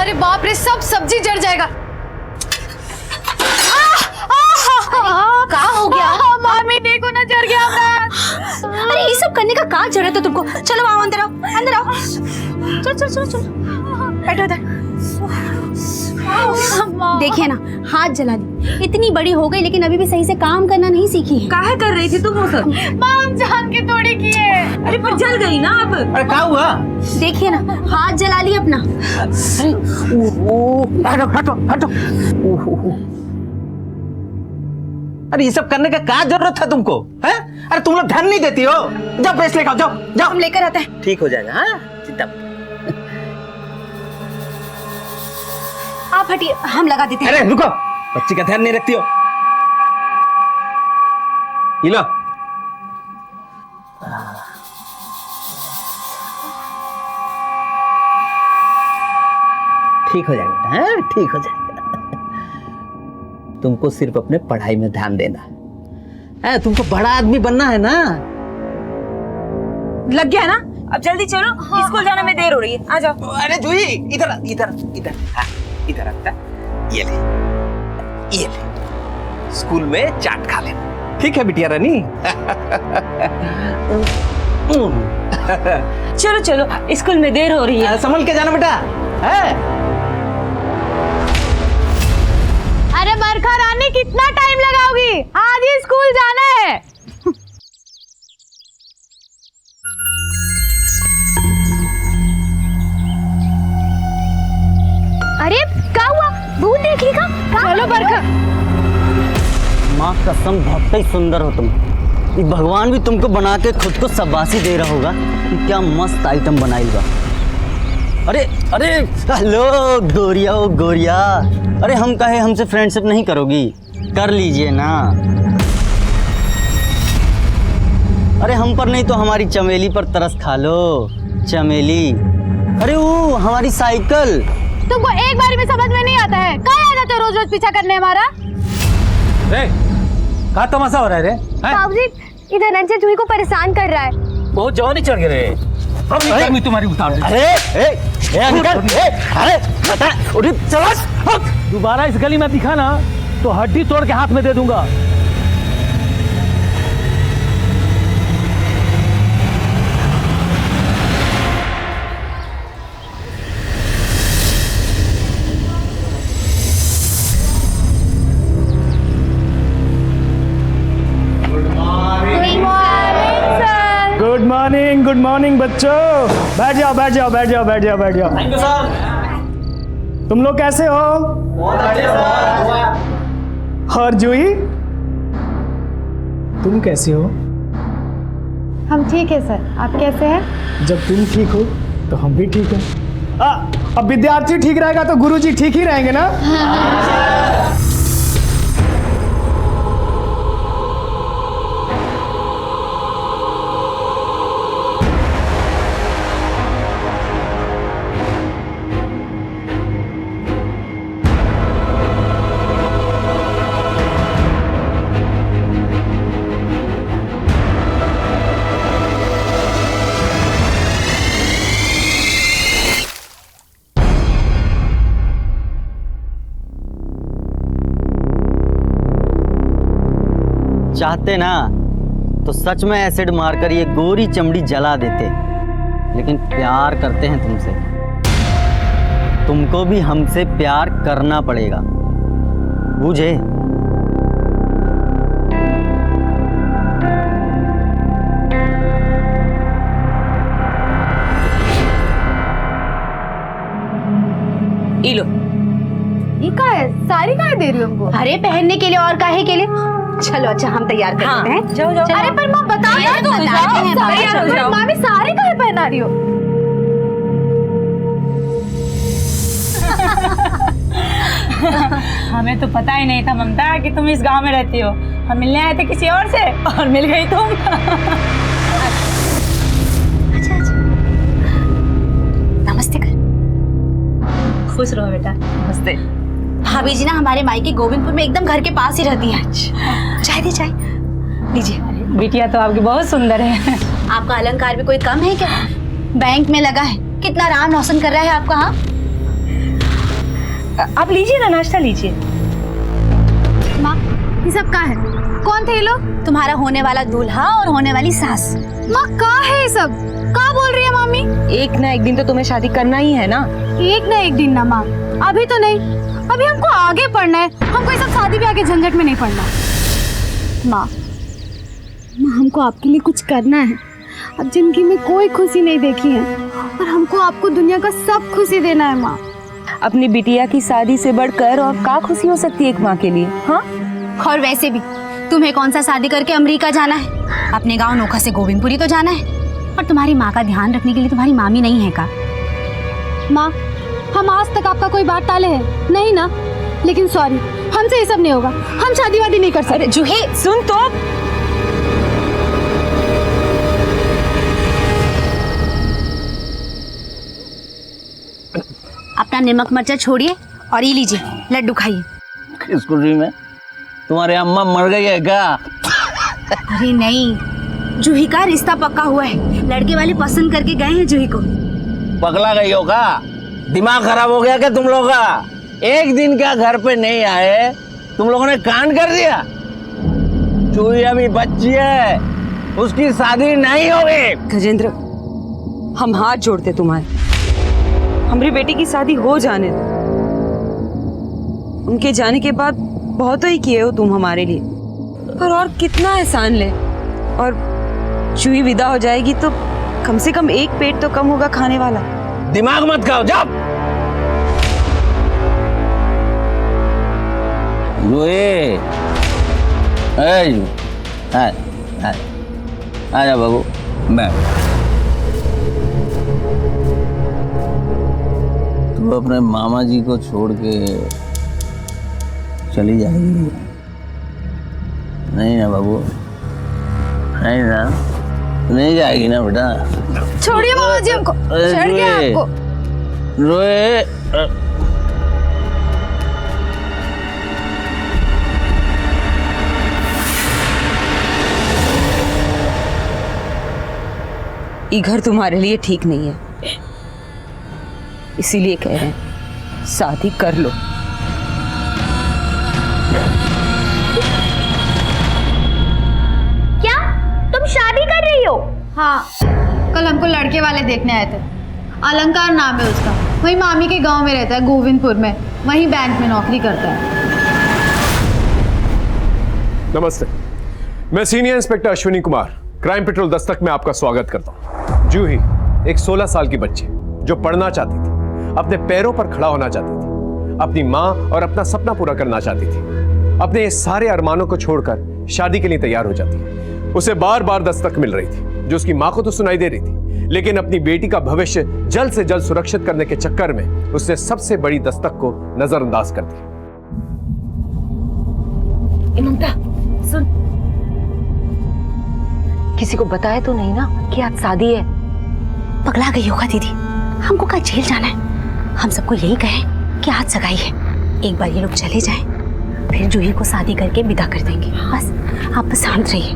अरे बाप रे, सब सब्जी जड़ जाएगा। क्या हो गया? मामी देखो ना, जल गया हाथ। अरे ये सब करने का क्या जरूरत है तुमको? चलो आओ, अंदर आओ, अंदर आओ। चलो चलो चलो चलो, बैठो इधर। देखिए ना, हाथ जला दी। इतनी बड़ी हो गई लेकिन अभी भी सही से काम करना नहीं सीखी है। काहे कर रही थी तुम वो सब? माम जान के थोड़ी की है। अरे पर जल गई ना अब। अरे क्या हुआ? देखिए ना, हाथ जला ली अपना। हटो हटो हटो। अरे ये सब करने का क्या जरूरत है तुमको? हैं? अरे तुम लोग ध्यान नहीं देती हो। जाओ प्रेस लेकर जाओ जाओ। हम लेकर आते हैं। ठीक हो जाएगा। हाँ, चिंता मत। आप हटिए, हम लगा देते हैं। अरे रुको, बच्ची का ध्यान नहीं रखती हो। ये लो। ठीक हो जाएगा बेटा। हाँ, ठीक हो जाएगा। तुमको सिर्फ अपने पढ़ाई में ध्यान देना है। तुमको बड़ा आदमी बनना है ना। लग गया ना? अब जल्दी चलो, स्कूल जाने में देर हो रही है। आ जाओ। अरे जूही, इधर इधर इधर। हाँ, इधर आता। ये ले, ये ले। स्कूल में चाट खा लेना। ठीक है बिटिया रानी। चलो चलो, स्कूल में देर हो रही है। संभल के जाना बेटा। है? अरे बरखा रानी, कितना टाइम लगाओगी? आज ही स्कूल जाना है। अरे क्या हुआ? भूत देख ली का? चलो बरखा। माँ कसम, बहुत ही सुंदर हो तुम। ये भगवान भी तुमको बना के खुद को शाबाशी दे रहा होगा कि क्या मस्त आइटम बनाएगा। अरे अरे हेलो गोरिया, ओ गोरिया। अरे हम कहे हमसे फ्रेंडशिप नहीं करोगी? कर लीजिए ना। अरे हम पर नहीं तो हमारी चमेली पर तरस खा लो। चमेली, अरे वो हमारी साइकिल। तुमको एक बार भी समझ में नहीं आता है? कहाँ आ जाते हो रोज रोज पीछा करने हमारा? रे, क्या तमाशा हो रहा है रे? बाबूजी, इधर धनंजय जूही को परेशान कर रहा है। बहुत जवानी चढ़ गए। अब नहीं तुम्हारी उतार दे। अरे अंकल, अरे बता, उठी चला। दोबारा इस गली में दिखा ना तो हड्डी तोड़ के हाथ में दे दूंगा। गुड मॉर्निंग बच्चों। बैठ जाओ बैठ जाओ बैठ जाओ बैठ जाओ बैठ जाओ। Thank you sir. तुम लोग कैसे हो? और जूही, तुम कैसे हो? हम ठीक है सर, आप कैसे हैं? जब तुम ठीक हो तो हम भी ठीक हैं। अब विद्यार्थी ठीक रहेगा तो गुरुजी ठीक ही रहेंगे ना? चाहते ना तो सच में एसिड मारकर ये गोरी चमड़ी जला देते, लेकिन प्यार करते हैं तुमसे। तुमको भी हमसे प्यार करना पड़ेगा, बूझे? लो। ये क्या है? साड़ी कहाँ दे रही हो हमको? अरे पहनने के लिए और काहे के लिए? चलो अच्छा, हम तैयार कर देते हैं। जाओ जाओ। अरे पर माँ बता तैयार तो हो जाओ, तैयार हो जाओ। मामी साड़ी कहाँ पहना रही हो? हमें तो पता ही नहीं था ममता कि तुम इस गांव में रहती हो। हम मिलने आए थे किसी और से और मिल गई तुम। अच्छा अच्छा, नमस्ते कर। खुश रहो बेटा। नमस्ते। भाभी जी ना हमारे मायके गोविंदपुर में एकदम घर के पास ही रहती है। चाय दी, चाय लीजिए। बिटिया तो आपकी बहुत सुंदर है। आपका अलंकार भी कोई कम है क्या? बैंक में लगा है, कितना राम रोशन कर रहा है आपका। हाँ आप लीजिए ना, नाश्ता लीजिए। माँ ये सब का है? कौन थे ये लोग? तुम्हारा होने वाला दूल्हा और होने वाली सास। माँ का है ये सब? का बोल रही है मम्मी? एक ना एक दिन तो तुम्हें शादी करना ही है ना। एक ना एक दिन ना माँ, अभी तो नहीं, अभी हमको आगे पढ़ना है। हमको ये सब शादी ब्याह के झंझट में नहीं पड़ना। माँ हमको आपके लिए कुछ करना है। अब जिंदगी में कोई खुशी नहीं देखी है और हमको आपको दुनिया का सब खुशी देना है माँ। अपनी बिटिया की शादी से बढ़कर और का खुशी हो सकती है एक माँ के लिए? हाँ, और वैसे भी तुम्हें कौन सा शादी करके अमेरिका जाना है? अपने गांव नोखा से गोविंदपुरी तो जाना है। और तुम्हारी माँ का ध्यान रखने के लिए तुम्हारी मामी नहीं है का? माँ हम आज तक आपका कोई बात टाले है नहीं ना, लेकिन सॉरी, हमसे ये सब नहीं होगा। हम शादी वादी नहीं कर सकते। अरे जूही सुन तो। अपना नमक मिर्चा छोड़िए और ये लीजिए लड्डू खाइए। किस खुशी में? तुम्हारे अम्मा मर गई है क्या? अरे नहीं, जूही का रिश्ता पक्का हुआ है। लड़के वाले पसंद करके गए हैं जूही को। पगला गई हो का? दिमाग खराब हो गया क्या तुम लोग का? एक दिन क्या घर पे नहीं आए, तुम लोगों ने कांड कर दिया। चूही अभी बच्ची है, उसकी शादी नहीं होगी। गजेंद्र, हम हाथ जोड़ते तुम्हारे, हमारी बेटी की शादी हो जाने दो। उनके जाने के बाद बहुत ही किए हो तुम हमारे लिए, पर और कितना एहसान ले। और चूही विदा हो जाएगी तो कम से कम एक पेट तो कम होगा खाने वाला। दिमाग मत खाओ, जाओ। आजा बाबू, मैं तू अपने मामा जी को छोड़ के चली जाएगी? नहीं ना बाबू, नहीं ना, नहीं जाएगी ना बेटा। छोड़िए मामा जी हमको, चढ़ गया आपको। रोए ये घर तुम्हारे लिए ठीक नहीं है, इसीलिए कह रहे हैं शादी कर लो। क्या तुम शादी कर रही हो? हाँ, कल हमको लड़के वाले देखने आए थे। अलंकार नाम है उसका, वही मामी के गांव में रहता है, गोविंदपुर में। वही बैंक में नौकरी करता है। नमस्ते, मैं senior inspector Ashwini Kumar, crime petrol Dastak में आपका स्वागत करता हूँ। जूही एक 16 साल की बच्ची जो पढ़ना चाहती थी, अपने पैरों पर खड़ा होना चाहती थी, अपनी माँ और अपना सपना पूरा करना चाहती थी। अपने ये सारे अरमानों को छोड़कर शादी के लिए तैयार हो जाती है। उसे बार बार दस्तक मिल रही थी जो उसकी माँ को तो सुनाई दे रही थी, लेकिन अपनी बेटी का भविष्य जल्द से जल्द सुरक्षित करने के चक्कर में उसने सबसे बड़ी दस्तक को नजरअंदाज कर दिया। ममता सुन, किसी को बताया तो नहीं ना कि आज शादी है? पगला गई होगा दीदी, हमको कल जेल जाना है। हम सबको यही कहें कि आज सगाई है, एक बार ये लोग चले जाएं, फिर जूही को शादी करके विदा कर देंगे। बस आप बस शांत रहिए।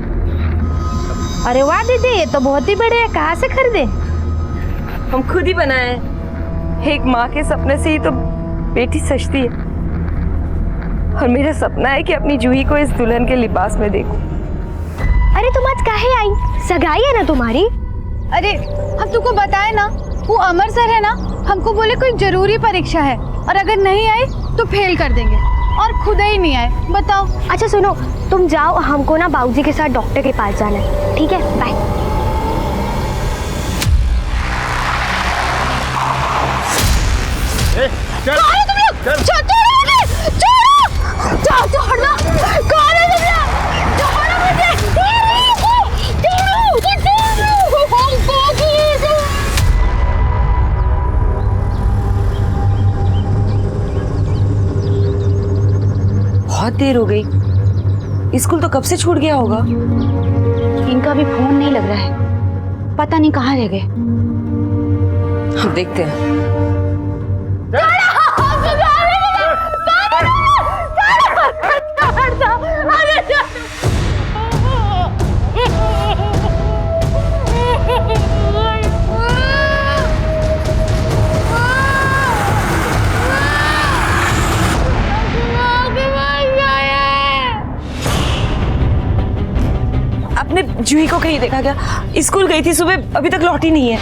अरे वाह दीदी, ये तो बहुत ही बढ़िया। कहाँ से खरीदे? हम खुद ही बनाए। एक माँ के सपने से ही तो बेटी सजती है, और मेरा सपना है कि अपनी जूही को इस दुल्हन के लिबास में देखूं। अरे तुम आज काहे आई? सगाई है ना तुम्हारी? अरे हम तुमको बताए ना, वो अमर सर है ना, हमको बोले कोई जरूरी परीक्षा है और अगर नहीं आए तो फेल कर देंगे, और खुद ही नहीं आए। बताओ। अच्छा सुनो, तुम जाओ, हमको ना बाबूजी के साथ डॉक्टर के पास जाना है। ठीक है, बाय। बहुत देर हो गई, स्कूल तो कब से छूट गया होगा। इनका भी फोन नहीं लग रहा है, पता नहीं कहाँ रह गए। हम देखते हैं। जूही को कहीं देखा क्या? स्कूल गई थी सुबह, अभी तक लौटी नहीं है।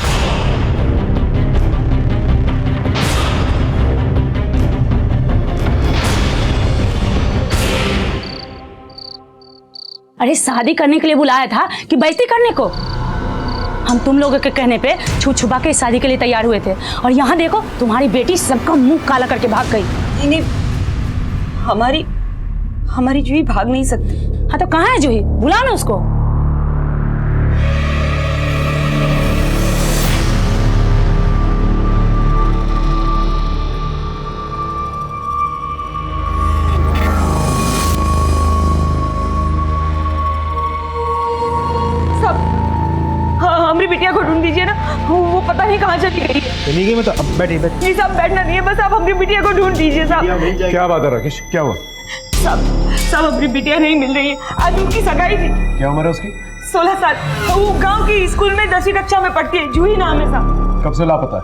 अरे शादी करने के लिए बुलाया था कि बेइज्जती करने को? हम तुम लोगों के कहने पे छुप छुपा के शादी के लिए तैयार हुए थे, और यहाँ देखो तुम्हारी बेटी सबका मुंह काला करके भाग गई। नहीं, हमारी जूही भाग नहीं सकती। हाँ तो कहाँ है जूही? बुला ना उसको। हमारी बिटिया को ढूंढ दीजिए ना, वो पता नहीं कहाँ चली गई है। चली गई? मैं तो अब बैठी ये सब बैठना नहीं है, बस आप हमारी बिटिया को ढूंढ दीजिए साहब। क्या बात है राकेश, क्या हुआ? सब हमारी बिटिया नहीं मिल रही है। आज उनकी सगाई थी। क्या उम्र है उसकी? 16 साल। वो गांव की स्कूल में 10वीं कक्षा में पढ़ती है, जूही नाम है साहब। कब से लापता है?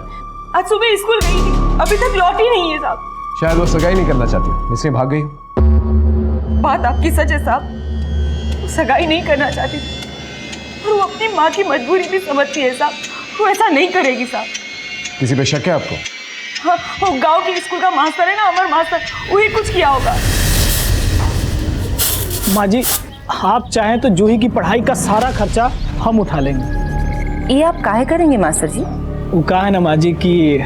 आज सुबह स्कूल गई थी, अभी तक लौटी नहीं है साहब। शायद वो सगाई नहीं करना चाहती, इसलिए भाग गई। बात आपकी सच है साहब, वो सगाई नहीं करना चाहती थी, और वो अपनी माँ की मजबूरी भी समझती है साहब। वो ऐसा नहीं करेगी साहब। किसी पे शक है आपको? हाँ, वो गांव की स्कूल का मास्टर है ना, अमर मास्टर, वही कुछ किया होगा। माँ जी, आप चाहें तो जूही की पढ़ाई का सारा खर्चा हम उठा लेंगे। ये आप काहे करेंगे मास्टर जी? वो कहा है ना माँ जी कि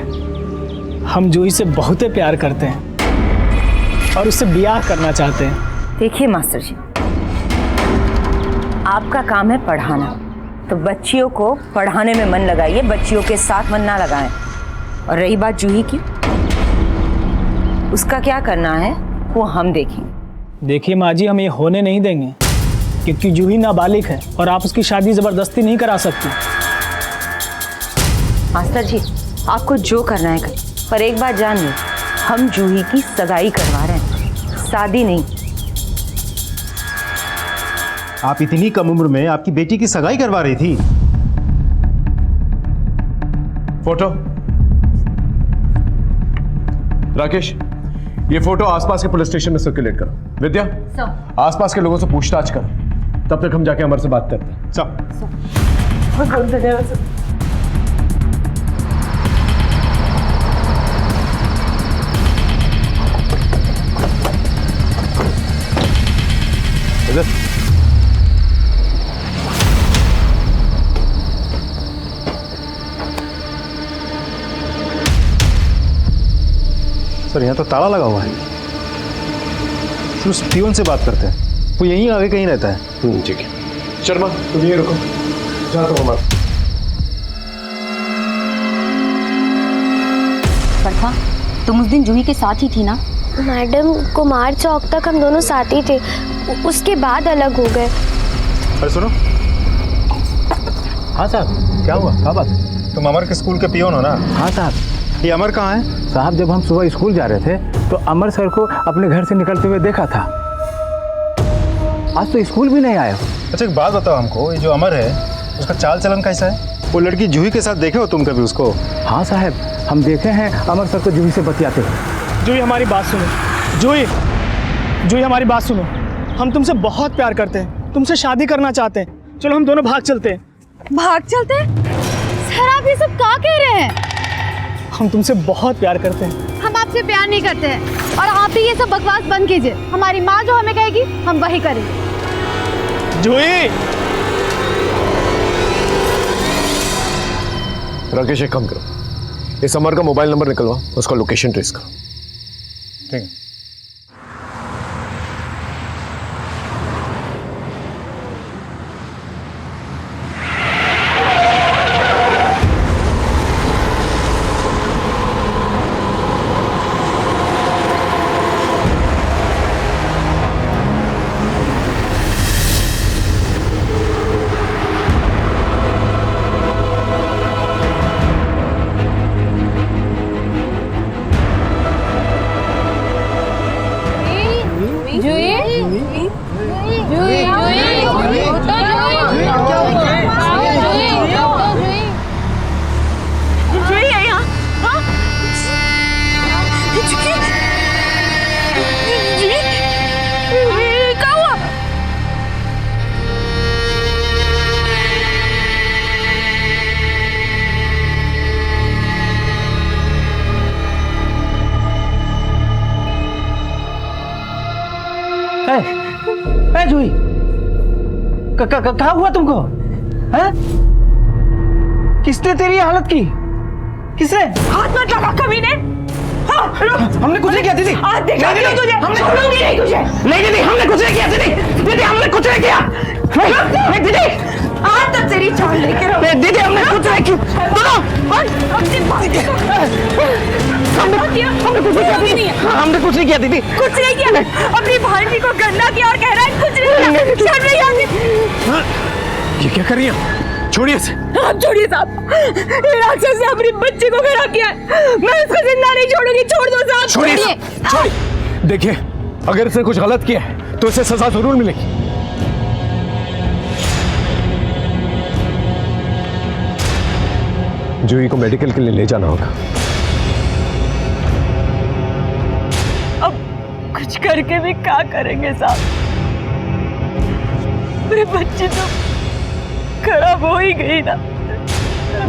हम जूही से बहुत प्यार करते हैं और उससे ब्याह करना चाहते हैं। देखिए मास्टर जी, आपका काम है पढ़ाना, तो बच्चियों को पढ़ाने में मन लगाइए, बच्चियों के साथ मन ना लगाएं। और रही बात जूही की, उसका क्या करना है वो हम देखेंगे। देखिए माँ जी, हम ये होने नहीं देंगे, क्योंकि जूही नाबालिग है और आप उसकी शादी जबरदस्ती नहीं करा सकती। मास्टर जी, आपको जो करना है करें, पर एक बात जान लो, हम जूही की सगाई करवा रहे हैं, शादी नहीं। आप इतनी कम उम्र में आपकी बेटी की सगाई करवा रही थी? फोटो राकेश, ये फोटो आसपास के पुलिस स्टेशन में सर्कुलेट करो। विद्या, आसपास के लोगों से पूछताछ करो, तब तक हम जाके अमर से बात करते हैं। बहुत धन्यवाद सर। सर, यहाँ तो ताला लगा हुआ है। फिर उस पियोन से बात करते हैं, वो यहीं आगे कहीं रहता है। ठीक है। शर्मा, तुम ये रुको, जा तो अमर। प्रथा, तुम उस दिन जूही के साथ ही थी ना? मैडम, कुमार चौक तक हम दोनों साथ ही थे, उसके बाद अलग हो गए। अरे सुनो। हाँ साहब, क्या हुआ? क्या बात है? तुम अमर के स्कूल के पियोन हो ना? हाँ साहब। ये अमर कहाँ है? साहब, जब हम सुबह स्कूल जा रहे थे तो अमर सर को अपने घर से निकलते हुए देखा था। आज तो स्कूल भी नहीं आया। अच्छा, एक बात बताओ हमको, ये जो अमर है उसका चाल चलन कैसा है? वो लड़की जूही के साथ देखे हो तुम कभी उसको? हाँ साहब, हम देखे हैं अमर सर को जूही से बतियाते हैं। जूही, हमारी बात सुनो। जूही, हमारी बात सुनो। हम तुमसे बहुत प्यार करते हैं, तुमसे शादी करना चाहते हैं। चलो हम दोनों भाग चलते हैं। भाग चलते हैं? सर, आप ये सब क्या कह रहे हैं? हम तुमसे बहुत प्यार करते हैं। हम आपसे प्यार नहीं करते हैं, और आप ही ये सब बकवास बंद कीजिए। हमारी माँ जो हमें कहेगी हम वही करेंगे। जूही! राकेश, एक काम करो, इस अमर का मोबाइल नंबर निकलवा, उसका लोकेशन ट्रेस करो। ठीक है। ए जूही, कहाँ हुआ तुमको? हैं? किसने तेरी ये हालत की? किसने? हाथ मत लगा कमीने। हाँ, हमने कुछ नहीं किया दीदी। हाथ दिखा नहीं, तुझे। हमने छोड़ूंगी नहीं तुझे। नहीं दीदी, हमने कुछ नहीं किया दीदी। दीदी हमने कुछ नहीं किया। नहीं दीदी, आज तक तेरी जान लेके रहो। नहीं दीदी, हमने कुछ नहीं किया। अपनी भाभी को हमने कुछ नहीं किया। हमने कुछ नहीं किया दीदी। कुछ नहीं किया। अपनी भाभी को गंदा किया और कह रहा है कुछ नहीं किया। शर्म नहीं आती। ये क्या कर रही है? छोड़िए इसे। आप छोड़िए साहब, ये राक्षस ने अपनी बच्ची को गिरा किया है। मैं इसको जिंदा नहीं छोड़ूंगी। छोड़ दो साहब। छोड़िए, छोड़िए। देखिए, अगर इसने कुछ गलत किया है तो इसे सजा जरूर मिलेगी। जूही को मेडिकल के लिए ले जाना होगा। अब कुछ करके भी क्या करेंगे साहब? मेरी बच्ची तो खराब हो ही गई ना।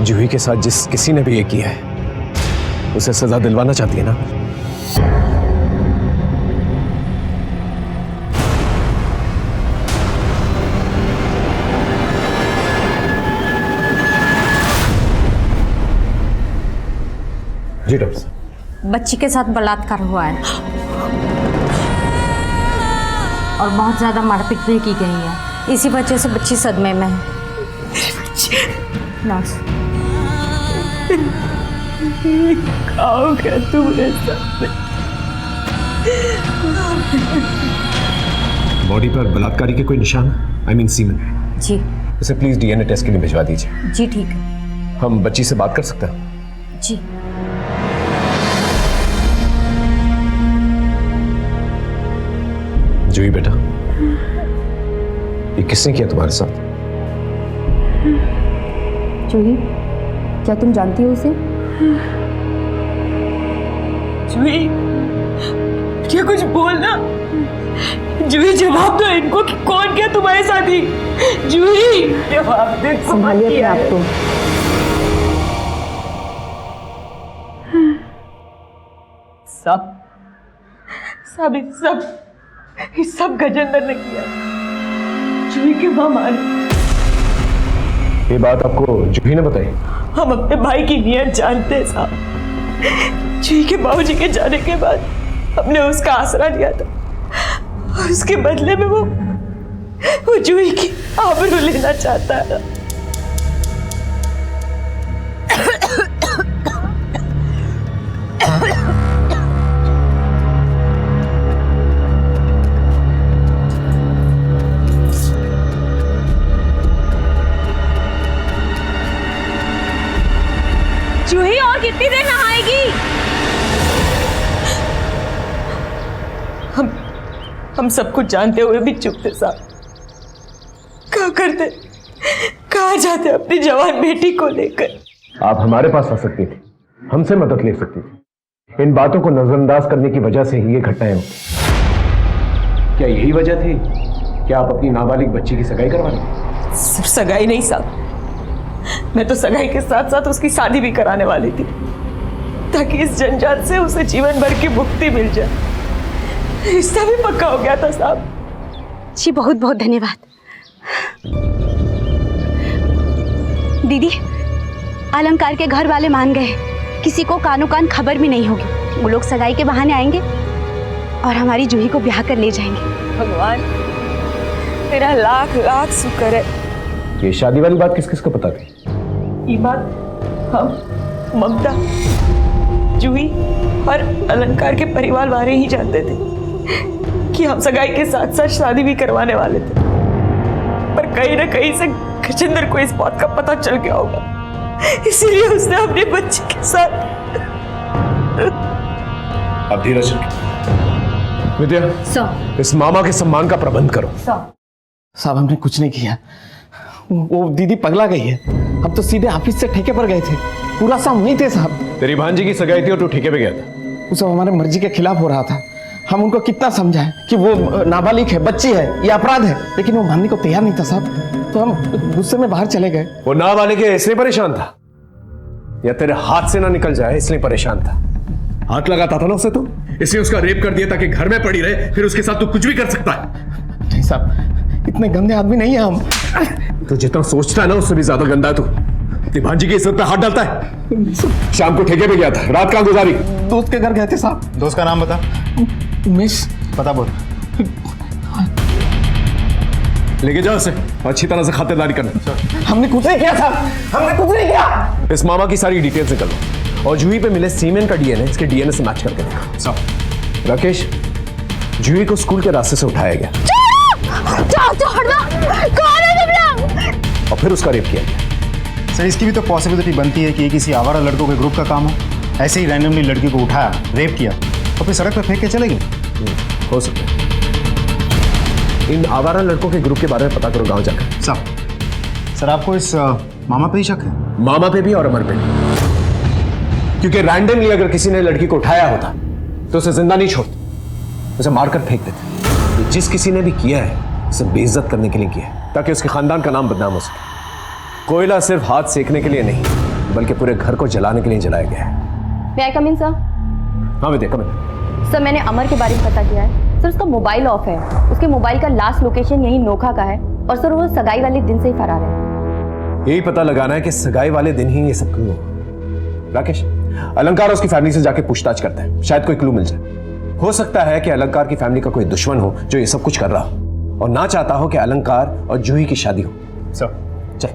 जूही के साथ जिस किसी ने भी ये किया है उसे सजा दिलवाना चाहती है ना? जी डॉक्टर साहब। बच्ची के साथ बलात्कार हुआ है और बहुत ज्यादा मारपीट भी की गई है। इसी वजह से बच्ची सदमे में है। नर्स, क्या तुम ऐसा? बॉडी पर बलात्कारी के कोई निशान? I mean semen. जी इसे प्लीज डीएनए टेस्ट के लिए भिजवा दीजिए। जी ठीक है। हम बच्ची से बात कर सकते हैं? जी जूही बेटा, ये किसने किया तुम्हारे साथ? जूही, क्या तुम जानती हो उसे? जूही, क्या कुछ बोलना? जूही जवाब दो इनको कि कौन किया तुम्हारे साथ ही? जूही जवाब दे। संभालिए अपने आप को। सब गजेंद्र ने किया। जूही के मां माने। ये बात आपको जूही ने बताई? हम अपने भाई की नीयत जानते हैं साहब। जूही के बाबूजी के जाने के बाद हमने उसका आसरा लिया था और उसके बदले में वो जूही की आबरू लेना चाहता है। जूही और कितनी देर नहाएगी? हम सब कुछ जानते हुए भी चुप थे साहब। क्या करते, कहाँ जाते अपनी जवान बेटी को लेकर? आप हमारे पास आ सकती थी, हमसे मदद ले सकती थी। इन बातों को नजरअंदाज करने की वजह से ही ये घटनाएं होती। क्या यही वजह थी कि आप अपनी नाबालिग बच्ची की सगाई करवा लें? सिर्फ सगाई नहीं साहब, मैं तो सगाई के साथ साथ उसकी शादी भी कराने वाली थी ताकि इस जंजाल से उसे जीवन भर की मुक्ति मिल जाए। रिश्ता भी पक्का हो गया था साहब। जी बहुत बहुत धन्यवाद। दीदी, अलंकार के घर वाले मान गए। किसी को कानो कान खबर भी नहीं होगी। वो लोग सगाई के बहाने आएंगे और हमारी जूही को ब्याह कर ले जाएंगे। भगवान तेरा लाख लाख शुक्र है। ये शादी वाली बात किस किस को पता थी? ये बात हम, ममता, जूही और अलंकार के परिवार वाले ही जानते थे कि हम सगाई के साथ साथ शादी भी करवाने वाले थे। पर कहीं ना कहीं से गजेंद्र को इस बात का पता चल गया होगा, इसीलिए उसने अपने बच्चे के साथ। अब धीरज रखिए। विद्या, इस मामा के सम्मान का प्रबंध करो। साहब हमने कुछ नहीं किया। वो दीदी पगला गई है। हम तो सीधे ऑफिस से ठेके पर गए थे। पूरा शाम वहीं थे साहब। तेरी भांजी की सगाई थी और तू ठेके पे गया था। वो सब हमारे मर्जी के खिलाफ हो रहा था। हम उनको कितना समझाएं कि वो नाबालिग है, बच्ची है, ये अपराध है, लेकिन वो मानने को तैयार नहीं था साहब। तो हम गुस्से में बाहर चले गए। वो नाबालिग है इसलिए परेशान था या तेरे हाथ से ना निकल जाए इसलिए परेशान था? हाथ लगाता था ना उसे तो, इसलिए उसका रेप कर दिया ताकि घर में पड़ी रहे, फिर उसके साथ तू कुछ भी कर सकता है। नहीं साहब, इतने गंदे आदमी नहीं है हम। तो जितना सोचता है ना उससे भी ज्यादा गंदा है तू। अपनी भांजी की इज्जत पे हाथ डालता है। शाम को ठेके पे गया था, रात कहाँ गुजारी? दोस्त के घर गए थे साहब। दोस्त का नाम बता। उमेश। पता बोल। लेके जाओ उसे, अच्छी तरह से खातिरदारी करना। हमने कुछ नहीं किया साहब, हमने कुछ नहीं किया। इस मामा की सारी डिटेल्स निकल लो और जूही पे मिले सीमेन का डीएनए इसके डीएनए से मैच करके देखो। सब राकेश, जूही को स्कूल के रास्ते से उठाया गया और फिर उसका रेप किया गया। सर इसकी भी तो पॉसिबिलिटी बनती है कि ये किसी आवारा लड़कों के ग्रुप का काम हो। ऐसे ही रैंडमली लड़की को उठाया, रेप किया और फिर सड़क पर फेंक के चले गए। हो सकता है। इन आवारा लड़कों के ग्रुप के बारे में पता करो गांव जाकर। सर आपको इस मामा पे ही शक है? मामा पे भी और अमर पे भी, क्योंकि रैंडमली अगर किसी ने लड़की को उठाया होता तो उसे जिंदा नहीं छोड़ते, उसे मारकर फेंक देते। जिस किसी ने भी किया है उसे बेइज्जत करने के लिए किया है, ताकि उसके खानदान का नाम बदनाम हो सके। कोयला सिर्फ हाथ सेकने के लिए नहीं, बल्कि पूरे घर को जलाने के लिए जलाया गया है। May I come in, sir? हाँ विद्या, कम इन। सर मैंने अमर के बारे में पता किया है। सर उसका मोबाइल ऑफ है, उसके मोबाइल का लास्ट लोकेशन यही नोखा का है और सर वो सगाई वाले दिन से ही फरार है। यही पता लगाना है कि सगाई वाले दिन ही ये सब क्यों हुआ। राकेश, अलंकार और उसकी फैमिली से जाके पूछताछ करते हैं, शायद कोई क्लू मिल जाए। हो सकता है कि अलंकार की फैमिली का कोई दुश्मन हो जो ये सब कुछ कर रहा हो और ना चाहता हो कि अलंकार और जूही की शादी हो। सर चल।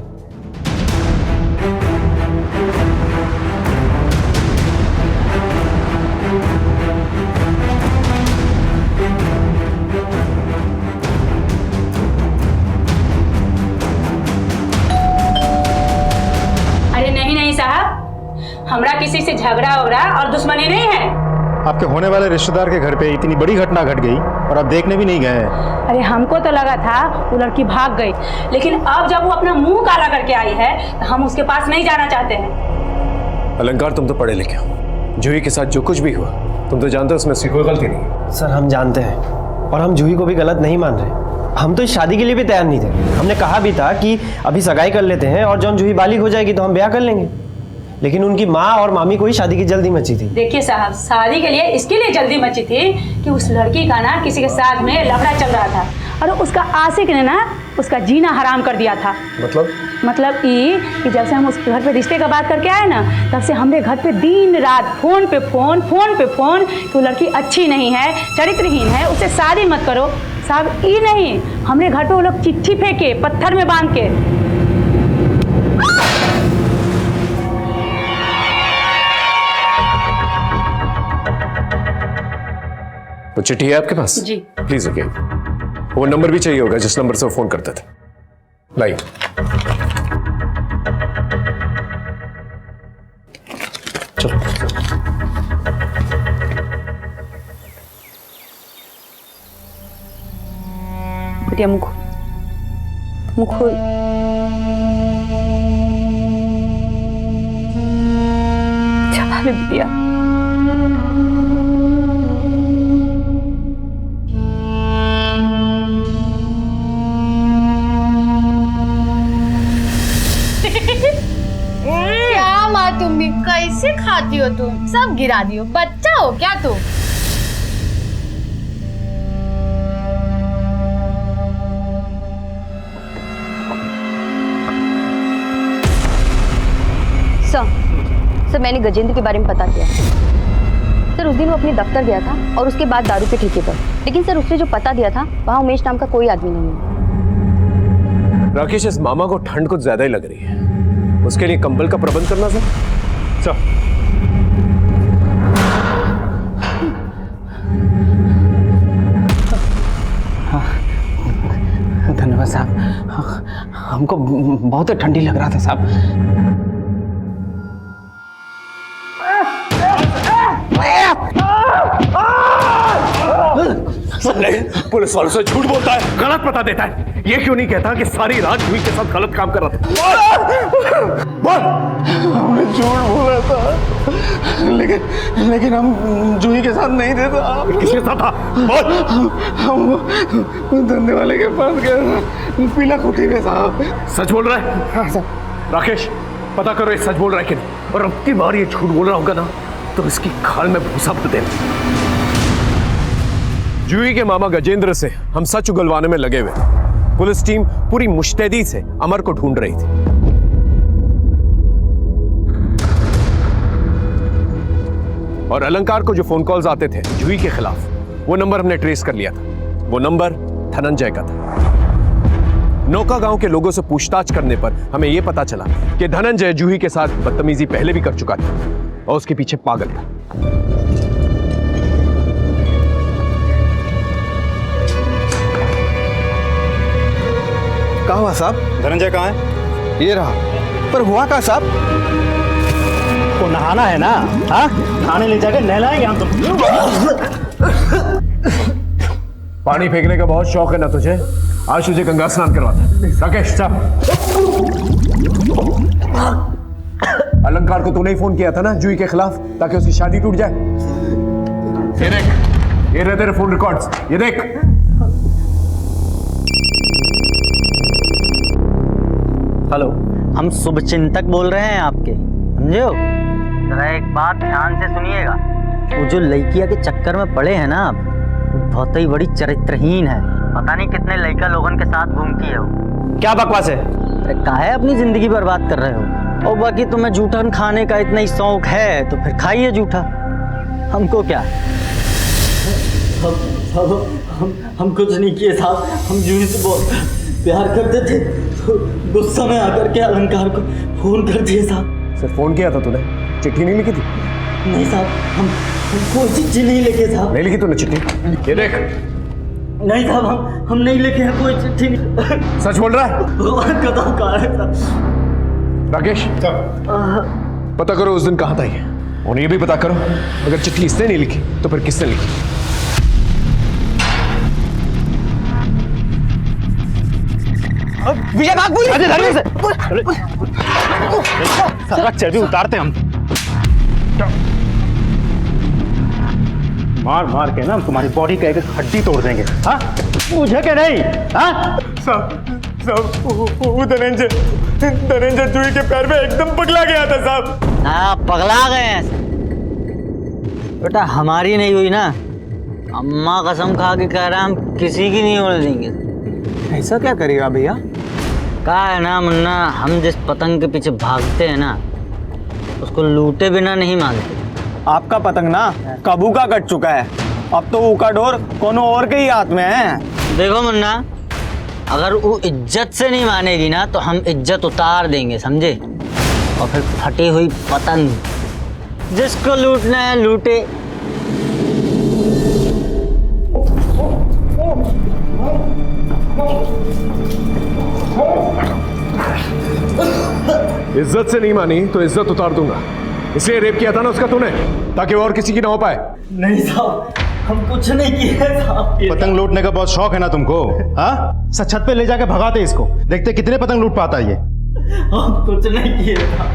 अरे नहीं नहीं साहब, हमरा किसी से झगड़ा हो रहा और दुश्मनी नहीं है। आपके होने वाले रिश्तेदार के घर पे इतनी बड़ी घटना घट गई और आप देखने भी नहीं गए हैं। अरे हमको तो लगा था वो लड़की भाग गई, लेकिन अब जब वो अपना मुंह काला करके आई है तो हम उसके पास नहीं जाना चाहते हैं। अलंकार, तुम तो पढ़े लिखे हो, जूही के साथ जो कुछ भी हुआ तुम तो जानते हो उसमें उसकी कोई गलती नहीं। सर हम जानते हैं और हम जूही को भी गलत नहीं मान रहे। हम तो इस शादी के लिए भी तैयार नहीं थे। हमने कहा भी था कि अभी सगाई कर लेते हैं और जब जूही बालिग हो जाएगी तो हम ब्याह कर लेंगे, लेकिन उनकी माँ और मामी को ही शादी की जल्दी मची थी। देखिए साहब, शादी के लिए इसके लिए जल्दी मची थी कि उस लड़की का ना किसी के साथ में लफड़ा चल रहा था और उसका आशिक ने ना उसका जीना हराम कर दिया था। मतलब ये कि जब से हम उस घर पे रिश्ते का बात करके आए ना, तब से हमरे घर पे दिन रात फोन पे फोन कि वो लड़की अच्छी नहीं है, चरित्रहीन है, उससे शादी मत करो। साहब ये नहीं, हमरे घर पे वो लोग चिट्ठी फेंके पत्थर में बांध के। वो चिट्ठी है आपके पास? जी। प्लीज रखिए। वो नंबर भी चाहिए होगा जिस नंबर से वो फोन करते थे। लाइए। चलो। बिटिया मुख चला बिटिया। क्या माँ, तुम भी कैसे खाती हो? तुम सब गिरा दियो, बच्चा हो क्या तुम? सर मैंने गजेंद्र के बारे में पता किया। सर उस दिन वो अपने दफ्तर गया था और उसके बाद दारू के ठेके पर, लेकिन सर उसने जो पता दिया था वहाँ उमेश नाम का कोई आदमी नहीं है। राकेश, इस मामा को ठंड कुछ ज्यादा ही लग रही है, उसके लिए कंबल का प्रबंध करना सर। धन्यवाद साहब, हमको बहुत ठंडी लग रहा था साहब। पुलिस वालों से झूठ बोलता है, गलत पता देता है। ये क्यों नहीं कहता कि सारी रात जूही के साथ गलत काम कर रहा था? बोल। हमने झूठ बोला था, लेकिन हम जूही के साथ नहीं थे साहब। किसके साथ था? बोल। हम धंधे वाले के पास गए, पीला कुटी में साहब। सच बोल रहा है? हाँ साहब। राकेश, पता करो ये सच बोल रहा है कि नहीं, और अब की बार ये झूठ बोल रहा होगा ना तो इसकी खाल में भूसा भर देना। जूही के मामा गजेंद्र से हम सच उगलवाने में लगे हुए थे। पुलिस टीम पूरी मुस्तैदी से अमर को ढूंढ रही थी। और अलंकार को जो फोन कॉल्स आते थे जूही के खिलाफ, वो नंबर हमने ट्रेस कर लिया था। वो नंबर धनंजय का था। नौका गांव के लोगों से पूछताछ करने पर हमें यह पता चला कि धनंजय जूही के साथ बदतमीजी पहले भी कर चुका था और उसके पीछे पागल था। कहाँ हुआ साहब? धनंजय कहाँ है? ये रहा। पर हुआ कहाँ साहब? को नहाना है ना? हाँ, नहाने ले जाकर नहलाएंगे हम तुम। पानी फेंकने का बहुत शौक है ना तुझे? आज तुझे गंगा स्नान करवाता। राकेश साहब, अलंकार को तूने ही फोन किया था ना जूही के खिलाफ, ताकि उसकी शादी टूट जाए। ये देख, ये रहे तेरे फोन रिकॉर्ड्स, ये देख। हेलो, हम शुभचिंतक बोल रहे हैं आपके, समझे हो? जरा एक बात ध्यान से सुनिएगा। वो जो लड़किया के चक्कर में पड़े हैं ना आप, वो बहुत ही बड़ी चरित्रहीन है। पता नहीं कितने लड़का लोगों के साथ घूमती है वो। क्या बकवास है? अरे काहे अपनी जिंदगी बर्बाद कर रहे हो? और बाकी तुम्हें जूठन खाने का इतना ही शौक है तो फिर खाइए जूठा, हमको क्या। हम कुछ नहीं किए साहब। हम जूही से बहुत प्यार करते थे, तो गुस्सा में आकर के अलंकार को फोन कर दिए साहब। सिर्फ फोन किया था तूने? चिट्ठी नहीं लिखी थी? नहीं साहब, हम कोई चिट्ठी नहीं लिखे साहब। नहीं लिखी तूने चिट्ठी? ये देख। नहीं साहब, हम नहीं लिखे हैं कोई चिट्ठी नहीं। सच बोल रहा है? भगवान का धोखा है साहब। राकेश, पता करो उस दिन कहाँ था ये, और ये भी पता करो अगर चिट्ठी इसने नहीं लिखी तो फिर किसने लिखी। विजय भाग बोलिए। अरे धर्मेश से सारा चर्बी उतारते हम। मार मार के ना तुम्हारी बॉडी का एक हड्डी तोड़ देंगे। हाँ, मुझे क्या नहीं? हाँ साहब, वो धनंजय जूही के पैर में एकदम पगला गया था साहब। हाँ, पगला गए हैं बेटा। हमारी नहीं हुई ना, अम्मा कसम खा के कह रहा हम किसी की नहीं होने देंगे। ऐसा क्या करेगा भैया? कहा है ना मुन्ना, हम जिस पतंग के पीछे भागते हैं ना, उसको लूटे बिना नहीं मानते। आपका पतंग ना काबू का कट चुका है, अब तो ऊका डोर कोनो और के ही हाथ में है। देखो मुन्ना, अगर वो इज्जत से नहीं मानेगी ना तो हम इज्जत उतार देंगे, समझे? और फिर फटी हुई पतंग, जिसको लूटना है लूटे। इज्जत से नहीं मानी तो इज्जत उतार दूंगा। इसलिए रेप किया था ना उसका तूने, ताकि और किसी की ना हो पाए। नहीं साहब, हम कुछ नहीं किए साहब। पतंग लूटने का बहुत शौक है ना तुमको? हाँ, छत पे ले जाके भगाते इसको, देखते कितने पतंग लूट पाता है ये। हम कुछ नहीं किए था।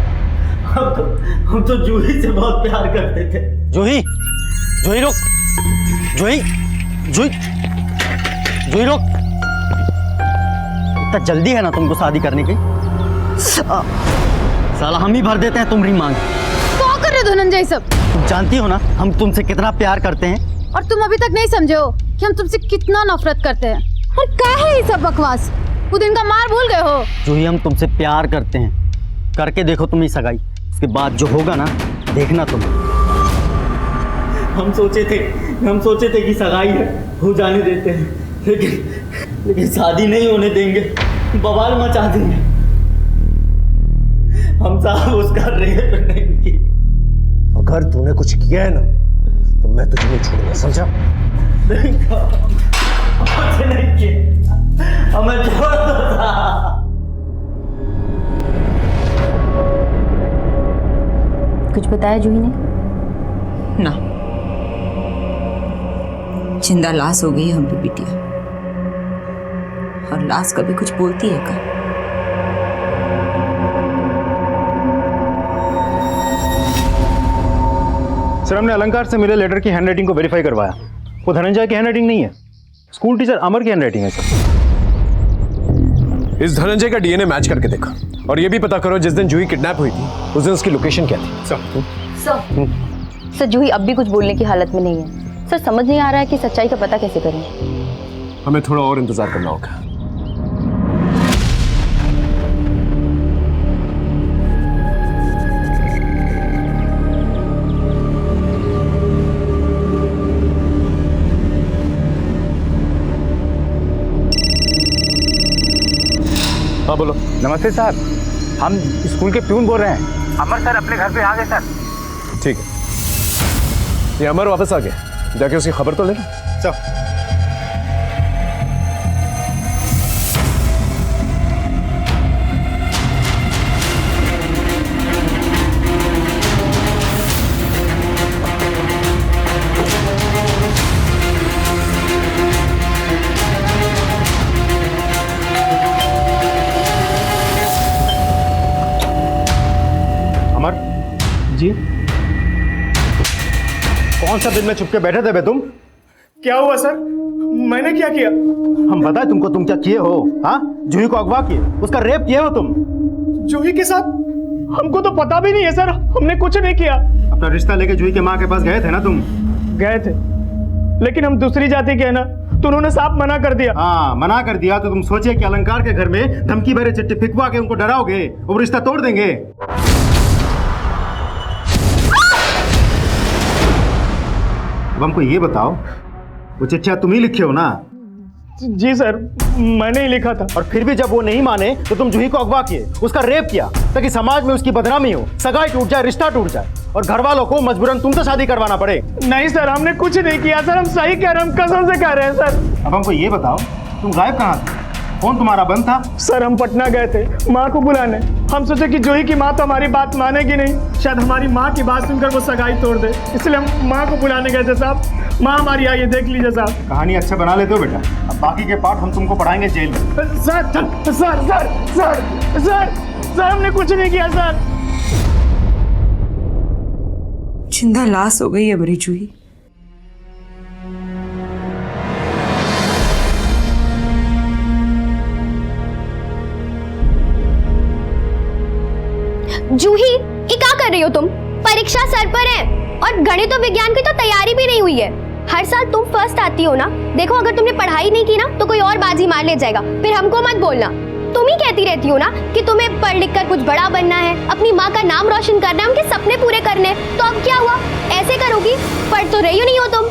हम तो जूही से बहुत प्यार करते थे। जूही रुक, जूही रुक। इतना जल्दी है ना तुमको शादी करने की? साला हम ही भर देते हैं तुम्हारी मांग। क्या कर रहे धनंजय सब? तुम जानती हो ना हम तुमसे कितना प्यार करते हैं। और तुम अभी तक नहीं समझे हो कि हम तुमसे कितना नफरत करते हैं। और क्या है ये सब बकवास? वो दिन का मार भूल गए हो? जूही, हम तुमसे प्यार करते हैं, करके देखो तुम ही सगाई, उसके बाद जो होगा ना देखना तुम। हम सोचे थे कि सगाई हो जाने देते हैं, लेकिन शादी नहीं होने देंगे, बवाल मचा देंगे। हम साहब उसका रेप नहीं की। अगर तूने कुछ किया है ना तो मैं तुझे नहीं छोड़ूंगा, समझा? नहीं किया, हमें छोड़ दो साहब। कुछ बताया जूही ने? ना, जिंदा लाश हो गई हम भी बिटिया। और लाश कभी कुछ बोलती है का? सर, हमने अलंकार से मिले लेटर की हैंडराइटिंग को वेरीफाई करवाया। वो धनंजय की हैंडराइटिंग नहीं है, स्कूल टीचर अमर की हैंडराइटिंग है सर। इस धनंजय का डीएनए मैच करके देखो, और ये भी पता करो जिस दिन जूही किडनैप हुई थी उस दिन उसकी लोकेशन क्या थी। सर सर जूही अब भी कुछ बोलने की हालत में नहीं है। सर समझ नहीं आ रहा है कि सच्चाई का पता कैसे करें। हमें थोड़ा और इंतजार करना होगा। हाँ बोलो। नमस्ते सर, हम स्कूल के प्यून बोल रहे हैं। अमर सर अपने घर पे आ गए सर। ठीक है, ये अमर वापस आ गया, जाके उसकी खबर तो लेना। सर अमर जी कौन सा दिन में चुपके बैठे थे बे तुम? क्या हुआ सर? मैंने क्या किया? हम बताए तुमको तुम क्या किए हो? हाँ, जूही को अगवा किए, उसका रेप किए हो तुम। जूही के साथ? हमको तो पता भी नहीं है सर, हमने कुछ नहीं किया। अपना रिश्ता लेके जूही के माँ के पास गए थे ना तुम? गए थे, लेकिन हम दूसरी जाति के हैं ना, तो उन्होंने साफ मना कर दिया। हाँ, मना कर दिया तो तुम सोचे कि अलंकार के घर में धमकी भरे चिट्ठी फिकवा के उनको डराओगे, वो रिश्ता तोड़ देंगे। अब हमको ये बताओ, वो चिट्ठियां तुम ही लिखे हो ना? जी सर, मैंने ही लिखा था। और फिर भी जब वो नहीं माने तो तुम जूही को अगवा किए, उसका रेप किया ताकि समाज में उसकी बदनामी हो, सगाई टूट जाए, रिश्ता टूट जाए और घर वालों को मजबूरन तुमसे शादी करवाना पड़े। नहीं सर, हमने कुछ नहीं किया सर, हम सही कह रहे हैं, हम कसम से कह रहे हैं सर। अब हमको ये बताओ, तुम गायब कहाँ थे? फोन तुम्हारा बंद था? सर हम पटना गए थे माँ को बुलाने। हम सोचे कि जूही की माँ तो हमारी बात मानेगी नहीं, शायद हमारी माँ की बात सुनकर वो सगाई तोड़ दे, इसलिए हम माँ को बुलाने गए थे साहब। माँ हमारी आई है, देख लीजिए साहब। कहानी अच्छा बना लेते हो बेटा, अब बाकी के पार्ट हम तुमको पढ़ाएंगे जेल में। Sir sir sir sir sir sir हमने कुछ नहीं किया सर। जिंदा लाश हो गई है मेरी जूही। जूही, ये क्या कर रही हो तुम? परीक्षा सर पर है और गणित और विज्ञान की तो तैयारी भी नहीं हुई है। हर साल तुम फर्स्ट आती हो ना। देखो अगर तुमने पढ़ाई नहीं की ना तो कोई और बाजी मार ले जाएगा, फिर हमको मत बोलना। तुम ही कहती रहती हो ना कि तुम्हें पढ़ लिख कर कुछ बड़ा बनना है, अपनी माँ का नाम रोशन करना है, उनके सपने पूरे करने हैं। तो अब क्या हुआ? ऐसे करोगी? पढ़ तो रही हो नहीं हो तुम।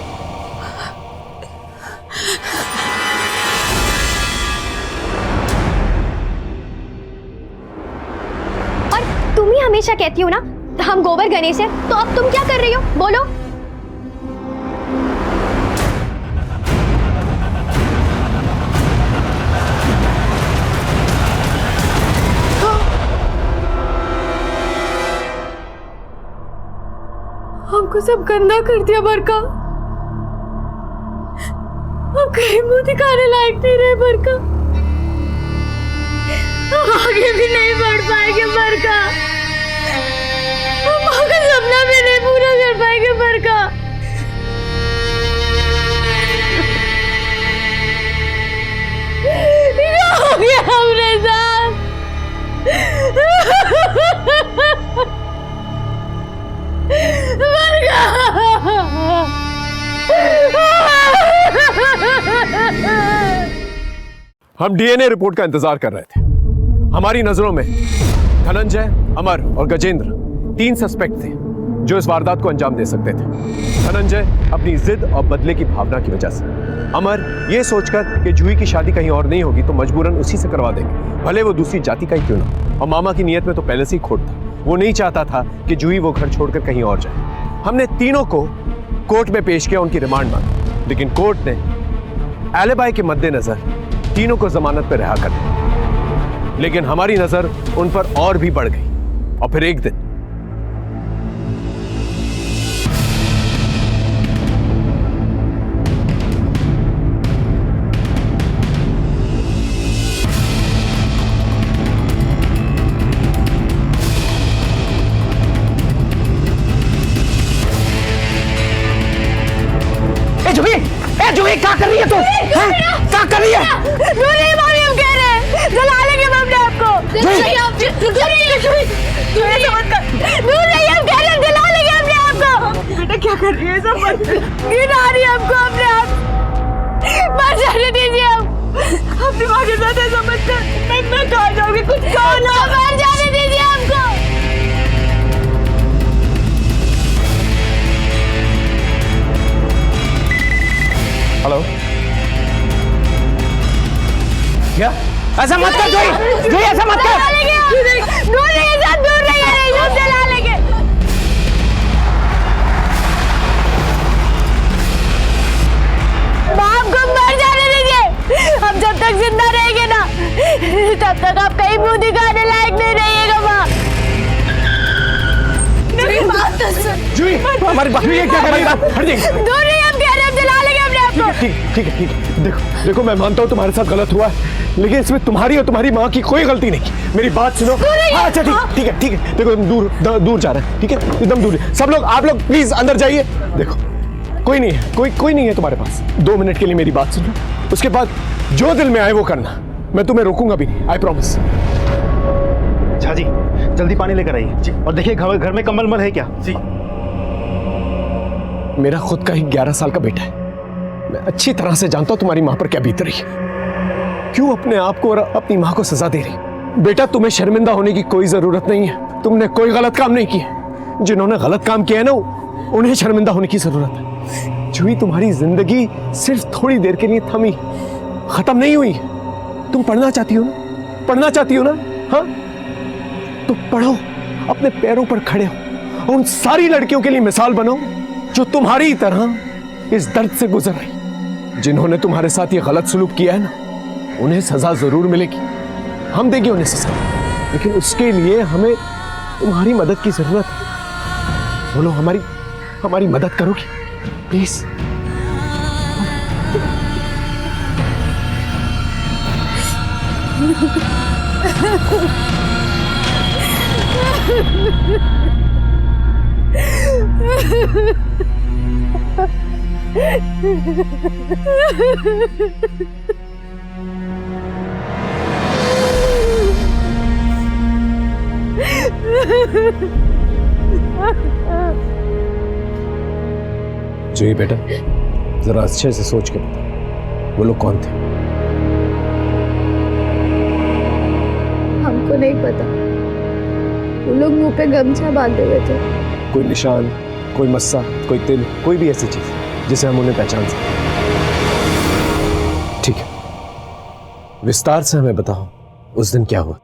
और तुम ही हमेशा कहती हो ना हम गोबर गणेश है, तो अब तुम क्या कर रही हो? बोलो। हमको सब गंदा कर दिया बरका। हम कहीं मुंह दिखाने लायक नहीं रहे बरका। हम आगे भी नहीं बढ़ पाएंगे बरका। हम आगे सपना भी नहीं पूरा कर पाएंगे बरका। क्या हो गया हमरे साथ? हम डीएनए रिपोर्ट का इंतजार कर रहे थे। हमारी नजरों में धनंजय, अमर और गजेंद्र 3 सस्पेक्ट थे जो इस वारदात को अंजाम दे सकते थे। धनंजय अपनी जिद और बदले की भावना की वजह से, अमर ये सोचकर कि जूही की शादी कहीं और नहीं होगी तो मजबूरन उसी से करवा देंगे, भले वो दूसरी जाति का ही क्यों ना। और मामा की नीयत में तो पहले से ही खोट था, वो नहीं चाहता था कि जूही वो घर छोड़कर कहीं और जाए। हमने तीनों को कोर्ट में पेश किया, उनकी रिमांड मांगी, लेकिन कोर्ट ने एलिबाई के मद्देनजर तीनों को जमानत पर रिहा कर दिया। लेकिन हमारी नजर उन पर और भी बढ़ गई और फिर एक दिन जूही क्या कर रही है तू? क्या कर रही है? नहीं मामी, हम कह रहे हैं जला लेंगे हम अपने आप को। हम कह रहे हैं जला लेंगे अपने आप को। बेटा क्या कर रही है? सब मत गिरा रही है हमको अपने आप। मर जाने दीजिए हम। अपनी माँ के साथ ऐसा मत कर। मैं कहाँ जाऊंगी? कुछ कहो ना। मर जाने दीजिए हमको। हेलो, क्या ऐसा मत कर जोई, जोई ऐसा मत कर। दूर रहिए सर, दूर रहिए, नहीं यूं जला लेंगे। बाप को मर जाने दीजिए। हम जब तक जिंदा रहेंगे ना, तब तक आप कहीं मुंह दिखाने लायक नहीं रहिएगा माँ। मेरी बात तो सुन। जूही, हमारी बात ये क्या कर रही है? हट जाइए। दूर रहिए, हम कह रहे हैं हम जला लेंगे अपने आप को। ठीक है। देखो देखो, मैं मानता हूँ तुम्हारे साथ गलत हुआ है, लेकिन इसमें तुम्हारी और तुम्हारी माँ की कोई गलती नहीं। मेरी बात सुनो। हाँ अच्छा ठीक है। देखो दूर जा रहे हैं, ठीक है, एकदम दूर। सब लोग, आप लोग प्लीज अंदर जाइए। देखो कोई नहीं है, कोई नहीं है तुम्हारे पास। 2 मिनट के लिए मेरी बात सुनो, उसके बाद जो दिल में आए वो करना। मैं तुम्हें रोकूंगा भी नहीं, आई प्रॉमिस। झा जी जल्दी पानी लेकर आइए, और देखिए घर में कम्बल है क्या? जी। मेरा खुद का ही 11 साल का बेटा है। मैं अच्छी तरह से जानता हूं तुम्हारी मां पर क्या बीत रही है, क्यों अपने आप को और अपनी मां को सजा दे रही। बेटा तुम्हें शर्मिंदा होने की कोई जरूरत नहीं है, तुमने कोई गलत काम नहीं किया। जिन्होंने गलत काम किया है ना, उन्हें शर्मिंदा होने की जरूरत है। जूही, तुम्हारी जिंदगी सिर्फ थोड़ी देर के लिए थमी, खत्म नहीं हुई। तुम पढ़ना चाहती हो ना, हाँ तो पढ़ो, अपने पैरों पर खड़े हो, और उन सारी लड़कियों के लिए मिसाल बनो जो तुम्हारी तरह इस दर्द से गुजर रही। जिन्होंने तुम्हारे साथ ये गलत सलूक किया है ना, उन्हें सजा जरूर मिलेगी, हम देंगे उन्हें सजा, लेकिन उसके लिए हमें तुम्हारी मदद की जरूरत है। बोलो, हमारी मदद करोगी प्लीज? जी बेटा, जरा अच्छे से सोच के बता, वो लोग कौन थे? हमको नहीं पता। वो लोग मुंह पे गमछा बांधे हुए थे। कोई निशान, कोई मस्सा, कोई तिल, कोई भी ऐसी चीज जिसे हम उन्हें पहचान सकें? ठीक है, विस्तार से हमें बताओ उस दिन क्या हुआ।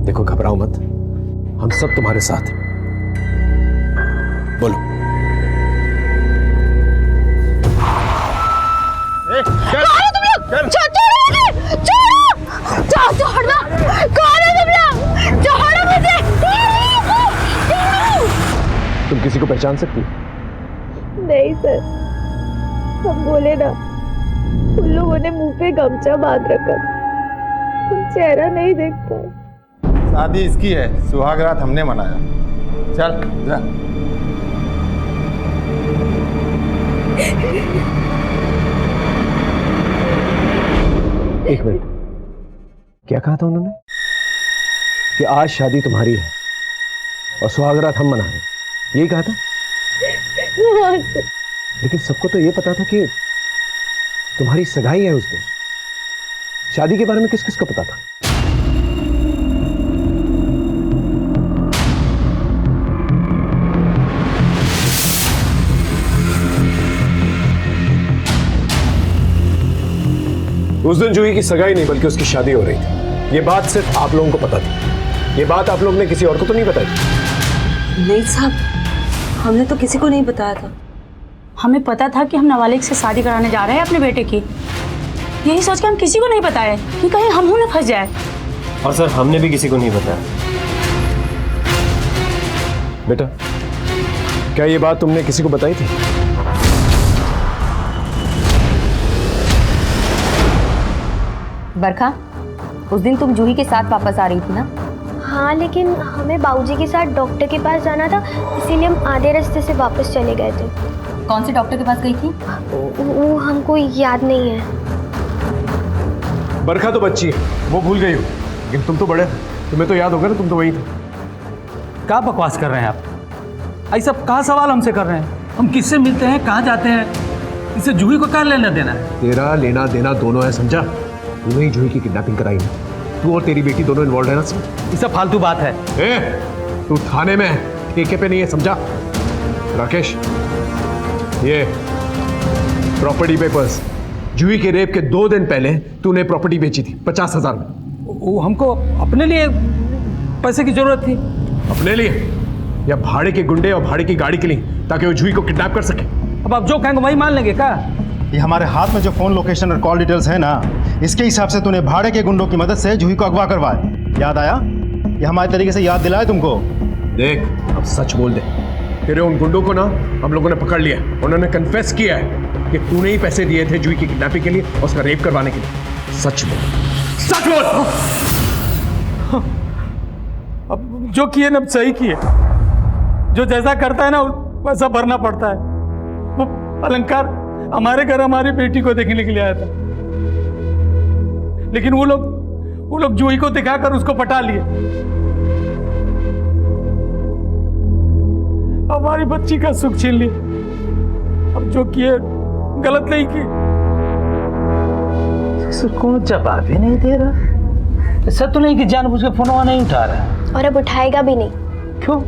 देखो घबराओ मत, हम सब तुम्हारे साथ हैं। बोलो। तुम किसी को पहचान सकती हो? नहीं सर, हम बोले ना, उन लोगों ने मुंह पे गमछा बांध रखा, हम चेहरा नहीं देख पाए। शादी इसकी है, सुहागरात हमने मनाया। चल जा। एक मिनट, क्या कहा था उन्होंने? कि आज शादी तुम्हारी है और सुहागरात हम मना रहे हैं, यही कहा था? लेकिन सबको तो ये पता था कि तुम्हारी सगाई है उस दिन। शादी के बारे में किस किस को पता था? उस दिन जूही की सगाई नहीं बल्कि उसकी शादी हो रही थी। ये बात सिर्फ आप लोगों को पता थी। ये बात आप लोगों ने किसी और को तो नहीं बताई? नहीं साहब, हमने तो किसी को नहीं बताया था। हमें पता था कि हम नाबालिग से शादी कराने जा रहे हैं अपने बेटे की, यही सोच के हम किसी को नहीं बताए कि कहीं हम न फंस जाए। और सर हमने भी किसी को नहीं बताया। बेटा, क्या ये बात तुमने किसी को बताई थी? बरखा, उस दिन तुम जूही के साथ वापस आ रही थी ना? हाँ, लेकिन हमें बाबूजी के साथ डॉक्टर के पास जाना था, इसीलिए हम आधे रास्ते से वापस चले गए थे। कौन से डॉक्टर के पास गई थी? वो हमको याद नहीं है। बरखा तो बच्ची है, वो भूल गई हो, लेकिन तुम तो बड़े, तुम्हें तो याद होगा ना, तुम तो वही थे। क्या बकवास कर रहे हैं आप? ऐसा कहाँ सवाल हमसे कर रहे हैं? हम किससे मिलते हैं, कहाँ जाते हैं, इससे जूही को क्या लेना देना है? तेरा लेना देना दोनों है, समझा? तूने ही जूही की किडनैपिंग कराई है, तू और तेरी बेटी दोनों इन्वॉल्व है ना? ये सब फालतू बात है। तू थाने में ठेके पे नहीं है, समझा? राकेश, ये प्रॉपर्टी पेपर्स, जूही के रेप के 2 दिन पहले तूने प्रॉपर्टी बेची थी 50,000 में। वो हमको अपने लिए पैसे की जरूरत थी। अपने लिए या भाड़े के गुंडे और भाड़े की गाड़ी के लिए, ताकि वो जूही को किडनैप कर सके? अब आप जो कहेंगे वही मान लेंगे क्या? ये हमारे हाथ में जो फोन लोकेशन और कॉल डिटेल्स है ना, इसके हिसाब से तूने भाड़े के गुंडों की मदद से जूही को अगवा करवाया। याद आया? ये हमारे तरीके से याद दिलाए तुमको। देख, अब सच बोल दे, तेरे उन गुंडों को ना हम लोगों ने पकड़ लिया। उन्होंने कन्फेस किया है कि तूने ही पैसे दिए थे जूही की किडनैपिंग के लिए और उसका रेप करवाने के लिए। सच बोल, सच बोल। अब जो किए ना सही किए, जो जैसा करता है ना वैसा भरना पड़ता है। वो अलंकार हमारे घर हमारी बेटी को देखने के लिए आया था, लेकिन वो लोग जूही को दिखाकर उसको पटा लिए। हमारी बच्ची का सुख छीन लिए। अब जो किए गलत नहीं किए। कौन जवाब ही नहीं दे रहा। ऐसा तो नहीं कि जानबूझ के फोन नहीं उठा रहा, और अब उठाएगा भी नहीं। क्यों?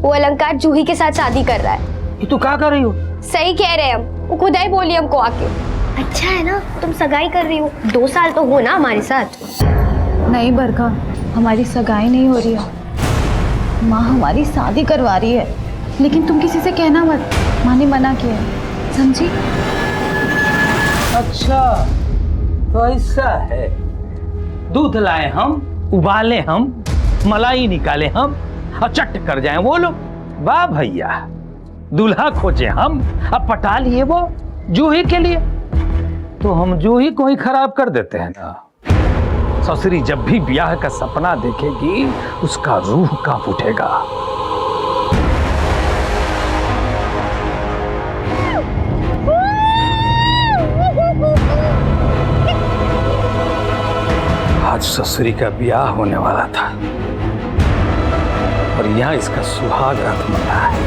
वो अलंकार जूही के साथ शादी कर रहा है। ये तू क्या कर रही हो? सही कह रहे हैं हम, वो खुद ही बोली हमको आके। अच्छा है ना तुम सगाई कर रही हो, 2 साल तो हो ना हमारे साथ। नहीं बरखा, हमारी सगाई नहीं हो रही है। माँ हमारी शादी करवा रही है, लेकिन तुम किसी से कहना मत, माँ ने मना किया है, समझी? अच्छा तो ऐसा है। दूध लाए हम, उबाले हम, मलाई निकाले हम और चट कर जाए वो लोग। वाह भैया, दूल्हा खोजे हम, अब पटा लिए वो जूही के लिए। तो हम जूही को ही खराब कर देते हैं ना। ससुरी जब भी ब्याह का सपना देखेगी उसका रूह कांप उठेगा। आज ससुरी का ब्याह होने वाला था और यहाँ इसका सुहाग रात मन रहा है।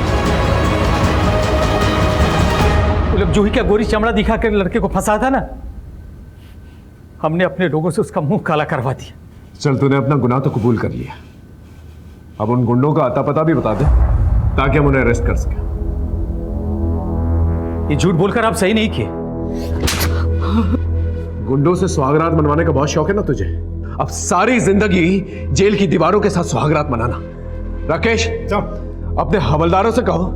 वो लोग जूही का गोरी चमड़ा दिखा कर लड़के को फंसा था ना, हमने अपने लोगों से उसका मुंह काला करवा दिया। चल, तूने अपना गुनाह तो कबूल कर लिया, अब उन गुंडों का आता पता भी बता दे ताकि हम उन्हें अरेस्ट कर सकें। ये झूठ बोलकर आप सही नहीं किए। गुंडों से सुहागरात मनवाने का बहुत शौक है ना तुझे? अब सारी जिंदगी जेल की दीवारों के साथ सुहागरात मनाना। राकेश, अपने हवलदारों से कहो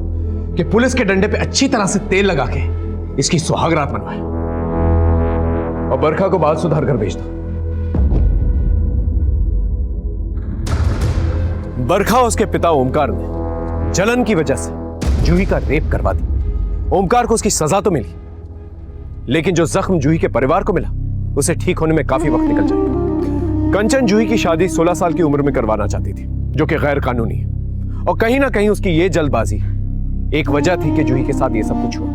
कि पुलिस के डंडे पे अच्छी तरह से तेल लगा के इसकी सुहागरात मनवाए और बरखा को बात सुधार कर भेज दो। बरखा और उसके पिता ओमकार ने जलन की वजह से जूही का रेप करवा दिया। ओमकार को उसकी सजा तो मिली, लेकिन जो जख्म जूही के परिवार को मिला उसे ठीक होने में काफी वक्त निकल जाएगा। कंचन जूही की शादी 16 साल की उम्र में करवाना चाहती थी, जो कि गैर कानूनी है, और कहीं ना कहीं उसकी ये जल्दबाजी एक वजह थी कि जूही के साथ ये सब कुछ हुआ।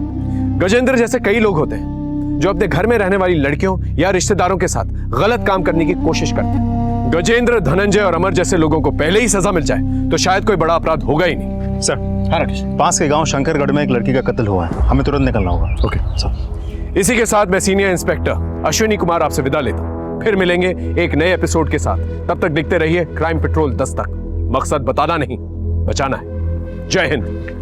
गजेंद्र जैसे कई लोग होते हैं जो अपने घर में रहने वाली लड़कियों या रिश्तेदारों के साथ गलत काम करने की कोशिश करते हैं। गजेंद्र, धनंजय और अमर जैसे लोगों को पहले ही सजा मिल जाए तो शायद कोई बड़ा अपराध होगा ही नहीं। सर, हाँ राकेश, पास के गांव शंकरगढ़ में एक लड़की का कत्ल हुआ है, हमें तुरंत निकलना होगा। Okay sir. इसी के साथ मैं सीनियर इंस्पेक्टर अश्विनी कुमार आपसे विदा लेता हूँ। फिर मिलेंगे एक नए एपिसोड के साथ। तब तक देखते रहिए क्राइम पेट्रोल 10 तक। मकसद बताना नहीं, बचाना है। जय हिंद।